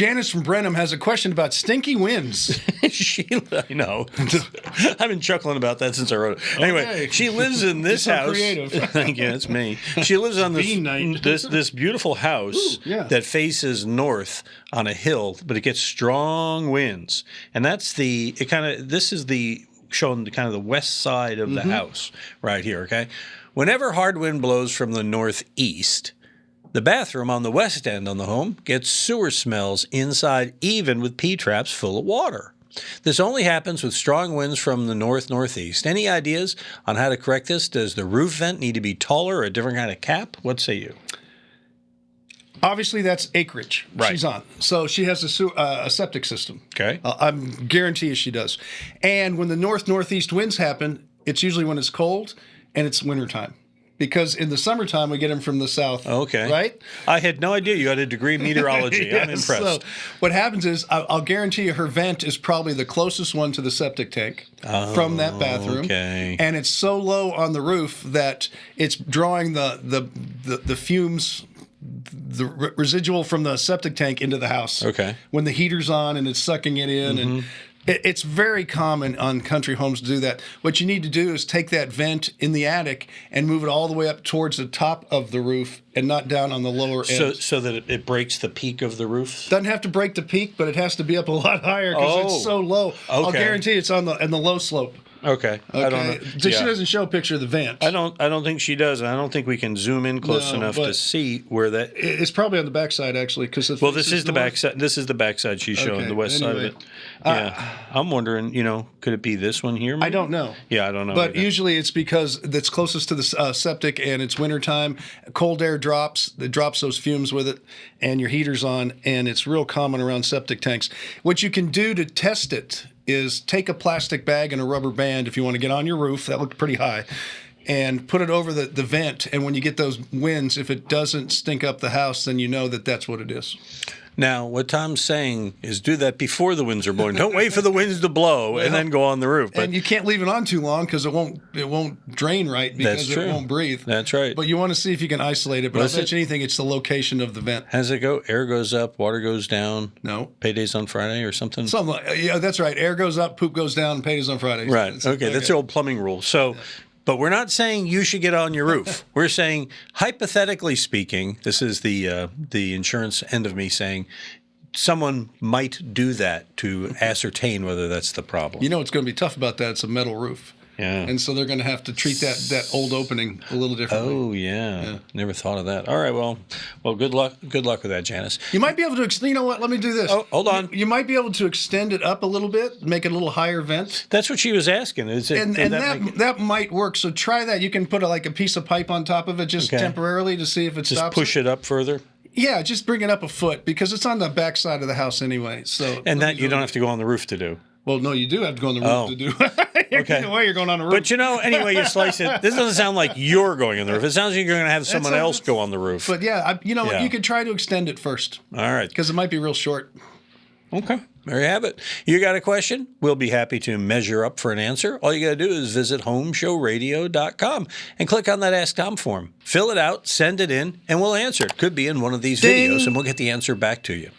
Janice from Brenham has a question about stinky winds. Sheila, I know. I've been chuckling about that since I wrote it. Anyway, Okay. she lives in this You're so house. creative. Thank you, it's me. She lives on Bean night. this beautiful house yeah. that faces north on a hill, but it gets strong winds, and this is showing kind of the west side of the house right here. Okay, whenever hard wind blows from the northeast, the bathroom on the west end on the home gets sewer smells inside, even with P-traps full of water. This only happens with strong winds from the northeast. Any ideas on how to correct this? Does the roof vent need to be taller or a different kind of cap? What say you? Obviously, that's acreage Right. she's on. So she has a septic system. Okay. I guarantee you she does. And when the northeast winds happen, it's usually when it's cold and it's wintertime. Because in the summertime, we get them from the south. Okay. Right? I had no idea you had a degree in meteorology. Yes, I'm impressed. So what happens is, I'll guarantee you her vent is probably the closest one to the septic tank from that bathroom. Okay. And it's so low on the roof that it's drawing the fumes, the residual from the septic tank into the house. Okay. When the heater's on and it's sucking it in. And it's very common on country homes to do that. What you need to do is take that vent in the attic and move it all the way up towards the top of the roof and not down on the lower end. So that it breaks the peak of the roof? Doesn't have to break the peak, but it has to be up a lot higher because it's so low. I'll guarantee it's on the low slope. Okay. I don't know. She doesn't show a picture of the vent. I don't think she does, and I don't think we can zoom in close enough to see where that. It's probably on the backside actually, because this is the backside. This is the backside she's showing, the west side of it. Yeah, I'm wondering, could it be this one here? Maybe? I don't know. Yeah, I don't know. But usually it's because it's closest to the septic and it's wintertime. Cold air drops. It drops those fumes with it, and your heater's on, and it's real common around septic tanks. What you can do to test it is take a plastic bag and a rubber band if you want to get on your roof. That looked pretty high. And put it over the vent. And when you get those winds, if it doesn't stink up the house, then you know that that's what it is. Now, what Tom's saying is do that before the winds are blowing. Don't wait for the winds to blow and then go on the roof. And you can't leave it on too long because it won't drain right because it won't breathe. That's right. But you want to see if you can isolate it. But I'll bet you anything, it's the location of the vent. How does it go? Air goes up, water goes down. No. Payday's on Friday or something? Yeah, that's right. Air goes up, poop goes down, and payday's on Friday. Right. Okay. That's the old plumbing rule. So. Yeah. But we're not saying you should get on your roof. We're saying, hypothetically speaking, this is the insurance end of me saying, someone might do that to ascertain whether that's the problem. You know what's going to be tough about that? It's a metal roof. Yeah. And so they're going to have to treat that old opening a little differently. Oh, yeah. Never thought of that. All right, well, good luck with that, Janice. You might be able to extend, you know what, let me do this. Oh, hold on. You might be able to extend it up a little bit, make it a little higher vent. That's what she was asking. That might work, so try that. You can put a piece of pipe on top of it just temporarily to see if it stops. Just push it up further? Yeah, just bring it up a foot because it's on the back side of the house anyway. So that you don't have to go on the roof to do. Well, no, you do have to go on the roof to do. Okay. Either way, you're going on the roof. But anyway you slice it, this doesn't sound like you're going on the roof. It sounds like you're going to have someone else go on the roof. But you could try to extend it first. All right. Because it might be real short. Okay. There you have it. You got a question? We'll be happy to measure up for an answer. All you got to do is visit HomeShowRadio.com and click on that Ask Tom form. Fill it out, send it in, and we'll answer it. Could be in one of these videos, and we'll get the answer back to you.